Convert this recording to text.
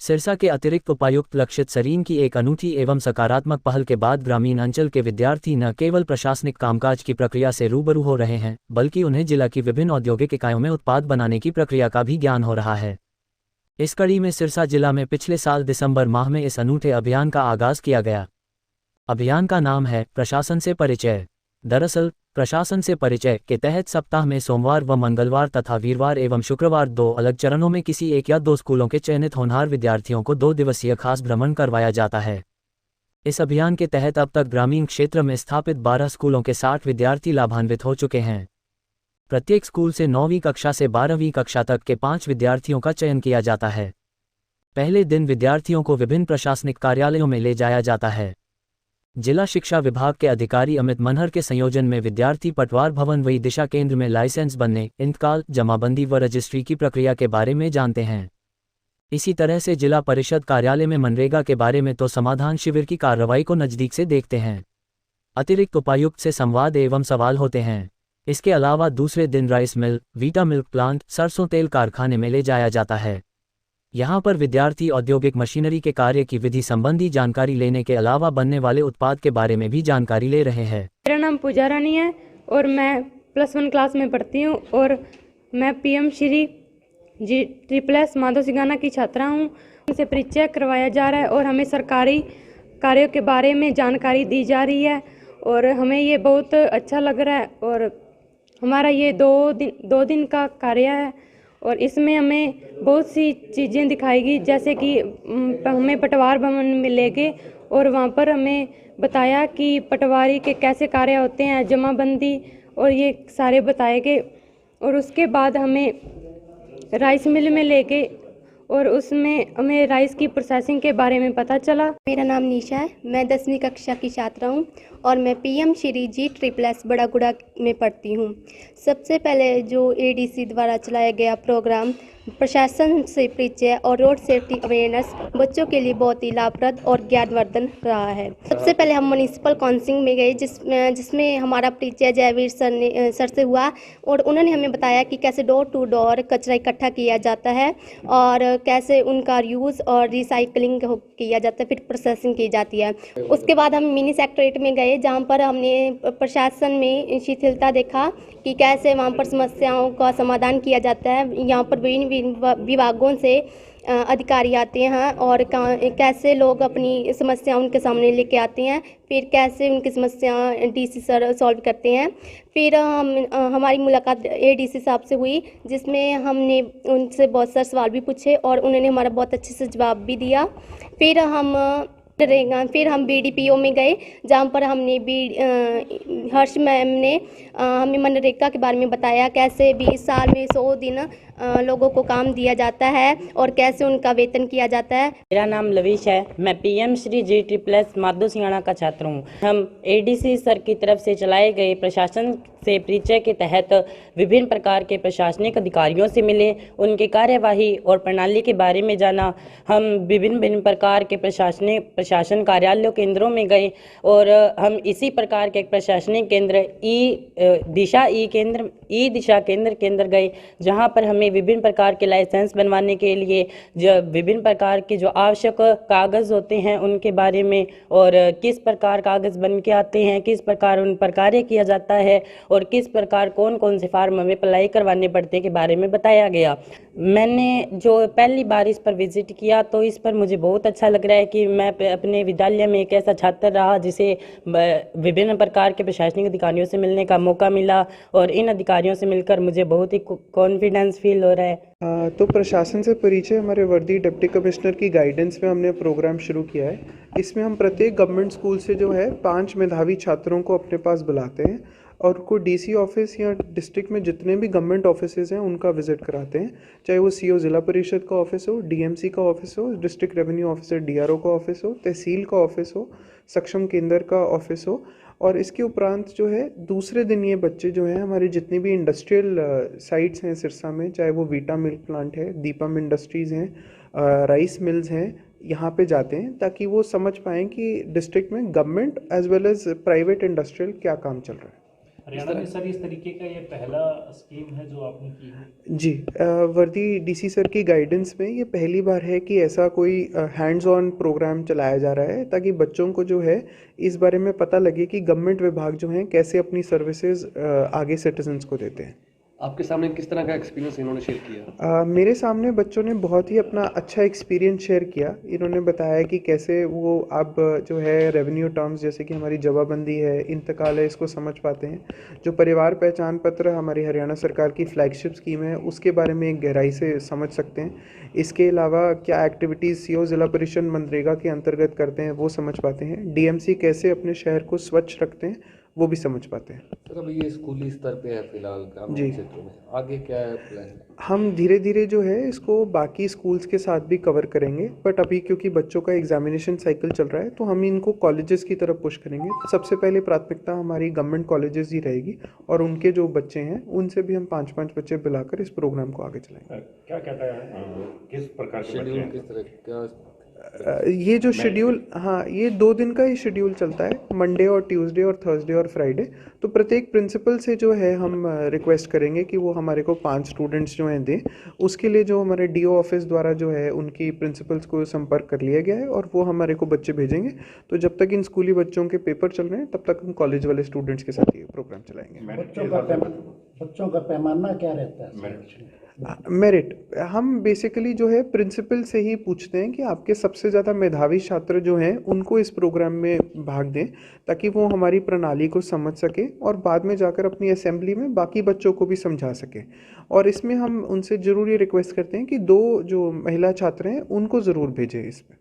सिरसा के अतिरिक्त उपायुक्त लक्षित सरीन की एक अनूठी एवं सकारात्मक पहल के बाद ग्रामीण अंचल के विद्यार्थी न केवल प्रशासनिक कामकाज की प्रक्रिया से रूबरू हो रहे हैं, बल्कि उन्हें जिला की विभिन्न औद्योगिक इकाइयों में उत्पाद बनाने की प्रक्रिया का भी ज्ञान हो रहा है। इस कड़ी में सिरसा जिला में पिछले साल दिसंबर माह में इस अनूठे अभियान का आगाज किया गया। अभियान का नाम है प्रशासन से परिचय। दरअसल प्रशासन से परिचय के तहत सप्ताह में सोमवार व मंगलवार तथा वीरवार एवं शुक्रवार 2 अलग चरणों में किसी एक या 2 स्कूलों के चयनित होनहार विद्यार्थियों को 2 दिवसीय खास भ्रमण करवाया जाता है। इस अभियान के तहत अब तक ग्रामीण क्षेत्र में स्थापित 12 स्कूलों के 60 विद्यार्थी लाभान्वित हो चुके हैं। प्रत्येक स्कूल से 9वीं कक्षा से 12वीं कक्षा तक के 5 विद्यार्थियों का चयन किया जाता है। पहले दिन विद्यार्थियों को विभिन्न प्रशासनिक कार्यालयों में ले जाया जाता है। जिला शिक्षा विभाग के अधिकारी अमित मनहर के संयोजन में विद्यार्थी पटवार भवन वही दिशा केंद्र में लाइसेंस बनने, इंतकाल, जमाबंदी व रजिस्ट्री की प्रक्रिया के बारे में जानते हैं। इसी तरह से जिला परिषद कार्यालय में मनरेगा के बारे में तो समाधान शिविर की कार्रवाई को नज़दीक से देखते हैं। अतिरिक्त उपायुक्त से संवाद एवं सवाल होते हैं। इसके अलावा दूसरे दिन rice mill, Vita milk plant, सरसों तेल कारखाने में ले जाया जाता है। यहाँ पर विद्यार्थी औद्योगिक मशीनरी के कार्य की विधि संबंधी जानकारी लेने के अलावा बनने वाले उत्पाद के बारे में भी जानकारी ले रहे हैं। मेरा नाम पूजा रानी है और मैं +1 क्लास में पढ़ती हूँ और मैं पीएम श्री GSS माधव सिंघाना की छात्रा हूँ। उनसे परिचय करवाया जा रहा है और हमें सरकारी कार्यों के बारे में जानकारी दी जा रही है और हमें ये बहुत अच्छा लग रहा है। और हमारा ये 2 दिन का कार्य है और इसमें हमें बहुत सी चीज़ें दिखाएगी, जैसे कि हमें पटवार भवन में ले गए और वहाँ पर हमें बताया कि पटवारी के कैसे कार्य होते हैं, जमाबंदी और ये सारे बताए गए। और उसके बाद हमें राइस मिल में ले गए और उसमें हमें राइस की प्रोसेसिंग के बारे में पता चला। मेरा नाम निशा है, मैं 10वीं कक्षा की छात्रा हूँ और मैं पीएम श्री GSS बड़ागुड़ा में पढ़ती हूँ। सबसे पहले जो ADC द्वारा चलाया गया प्रोग्राम प्रशासन से परिचय और रोड सेफ्टी अवेयरनेस बच्चों के लिए बहुत ही लाभप्रद और ज्ञानवर्धन रहा है। सबसे पहले हम म्युनिसिपल काउंसिलिंग में गए जिसमें हमारा परिचय जयवीर सर से हुआ और उन्होंने हमें बताया कि कैसे डोर टू डोर कचरा इकट्ठा किया जाता है और कैसे उनका यूज़ और रिसाइकलिंग किया जाता है, फिर प्रोसेसिंग की जाती है। उसके बाद हम मिनी सेक्रेटरीट में गए जहाँ पर हमने प्रशासन में शिथिलता देखा कि कैसे वहाँ पर समस्याओं का समाधान किया जाता है। यहाँ पर विभिन्न विभागों से अधिकारी आते हैं और कैसे लोग अपनी समस्या उनके सामने लेके आते हैं, फिर कैसे उनकी समस्या DC सर सॉल्व करते हैं। फिर हमारी मुलाकात ADC साहब से हुई जिसमें हमने उनसे बहुत सारे सवाल भी पूछे और उन्होंने हमारा बहुत अच्छे से जवाब भी दिया। फिर हम BDPO में गए जहाँ पर हमने हर्ष मैम ने हमें मनरेगा के बारे में बताया, कैसे 20 साल में 100 दिन लोगों को काम दिया जाता है और कैसे उनका वेतन किया जाता है। मेरा नाम लविश है, मैं पीएम श्री GSS माधव सिंघाना का छात्र हूँ। हम ADC सर की तरफ से चलाए गए प्रशासन से परिचय के तहत विभिन्न प्रकार के प्रशासनिक अधिकारियों से मिले, उनके कार्यवाही और प्रणाली के बारे में जाना। हम विभिन्न प्रकार के प्रशासन कार्यालयों केंद्रों में गए और हम इसी प्रकार के प्रशासनिक केंद्र ई दिशा केंद्र के अंदर गए जहाँ पर हमें विभिन्न प्रकार के लाइसेंस बनवाने के लिए जो विभिन्न प्रकार के जो आवश्यक कागज़ होते हैं उनके बारे में और किस प्रकार कागज़ बन के आते हैं, किस प्रकार उन पर कार्य किया जाता है और किस प्रकार कौन कौन से फार्म हमें अप्लाई करवाने पड़ते हैं के बारे में बताया गया। मैंने जो पहली बार इस पर विजिट किया तो इस पर मुझे बहुत अच्छा लग रहा है कि मैं अपने विद्यालय में एक ऐसा छात्र रहा जिसे विभिन्न प्रकार के प्रशासनिक अधिकारियों से मिलने का मौका मिला और इन अधिकारियों से मिलकर मुझे बहुत ही कॉन्फिडेंस फील हो रहा है। तो प्रशासन से परिचय हमारे वर्दी डिप्टी कमिश्नर की गाइडेंस में हमने प्रोग्राम शुरू किया है। इसमें हम प्रत्येक गवर्नमेंट स्कूल से जो है 5 मेधावी छात्रों को अपने पास बुलाते हैं और उनको DC ऑफिस या डिस्ट्रिक्ट में जितने भी गवर्नमेंट ऑफिसेज हैं उनका विजिट कराते हैं, चाहे वो CO जिला परिषद का ऑफिस हो, DMC का ऑफिस हो, डिस्ट्रिक्ट रेवेन्यू ऑफिसर DRO का ऑफिस हो, तहसील का ऑफिस हो, सक्षम केंद्र का ऑफिस हो। और इसके उपरांत जो है दूसरे दिन ये बच्चे जो हैं हमारे जितनी भी इंडस्ट्रियल साइट्स हैं सिरसा में, चाहे वो वीटा मिल्क प्लांट है, दीपम इंडस्ट्रीज़ हैं, राइस मिल्स हैं, यहाँ पे जाते हैं ताकि वो समझ पाएँ कि डिस्ट्रिक्ट में government as well as private industrial क्या काम चल रहा है। हरियाणा में सर इस तरीके का ये पहला स्कीम है जो आपने की है? जी, वर्दी डीसी सर की गाइडेंस में ये पहली बार है कि ऐसा कोई हैंड्स ऑन प्रोग्राम चलाया जा रहा है, ताकि बच्चों को जो है इस बारे में पता लगे कि गवर्नमेंट विभाग जो हैं कैसे अपनी सर्विसेज आगे सिटीजन्स को देते हैं। आपके सामने किस तरह का एक्सपीरियंस इन्होंने शेयर किया? मेरे सामने बच्चों ने बहुत ही अपना अच्छा एक्सपीरियंस शेयर किया। इन्होंने बताया कि कैसे वो अब जो है रेवेन्यू टर्म्स जैसे कि हमारी जमाबंदी है, इंतकाल है, इसको समझ पाते हैं। जो परिवार पहचान पत्र हमारी हरियाणा सरकार की फ्लैगशिप स्कीम है, उसके बारे में एक गहराई से समझ सकते हैं। इसके अलावा क्या एक्टिविटीज़ सीओ ज़िला परिषद मनरेगा के अंतर्गत करते हैं वो समझ पाते हैं। डीएमसी कैसे अपने शहर को स्वच्छ रखते हैं वो भी समझ पाते हैं। सर अभी ये स्कूली स्तर पे है फिलहाल ग्रामीण क्षेत्रों में, आगे क्या है प्लान? हम धीरे धीरे जो है इसको बाकी स्कूल्स के साथ भी कवर करेंगे, बट अभी क्योंकि बच्चों का एग्जामिनेशन साइकिल चल रहा है तो हम इनको कॉलेजेस की तरफ पुश करेंगे। सबसे पहले प्राथमिकता हमारी गवर्नमेंट कॉलेजेस ही रहेगी और उनके जो बच्चे हैं उनसे भी हम 5-5 बच्चे बुलाकर इस प्रोग्राम को आगे चलाएंगे। क्या कहता है किस प्रकार के शेड्यूल बच्चे किस तरह क्या? ये जो शेड्यूल, हाँ, ये 2 दिन का ही शेड्यूल चलता है, मंडे और ट्यूसडे और थर्सडे और फ्राइडे। तो प्रत्येक प्रिंसिपल से जो है हम रिक्वेस्ट करेंगे कि वो हमारे को 5 स्टूडेंट्स जो हैं दें। उसके लिए जो हमारे डीओ ऑफिस द्वारा जो है उनकी प्रिंसिपल्स को संपर्क कर लिया गया है और वो हमारे को बच्चे भेजेंगे। तो जब तक इन स्कूली बच्चों के पेपर चल रहे हैं तब तक हम कॉलेज वाले स्टूडेंट्स के साथ ये प्रोग्राम चलाएंगे। बच्चों का पैमाना क्या रहता है? मेरिट हम बेसिकली जो है प्रिंसिपल से ही पूछते हैं कि आपके सबसे ज़्यादा मेधावी छात्र जो हैं उनको इस प्रोग्राम में भाग दें, ताकि वो हमारी प्रणाली को समझ सके और बाद में जाकर अपनी असेंबली में बाकी बच्चों को भी समझा सके। और इसमें हम उनसे ज़रूर ये रिक्वेस्ट करते हैं कि 2 जो महिला छात्र हैं उनको ज़रूर भेजें इसमें।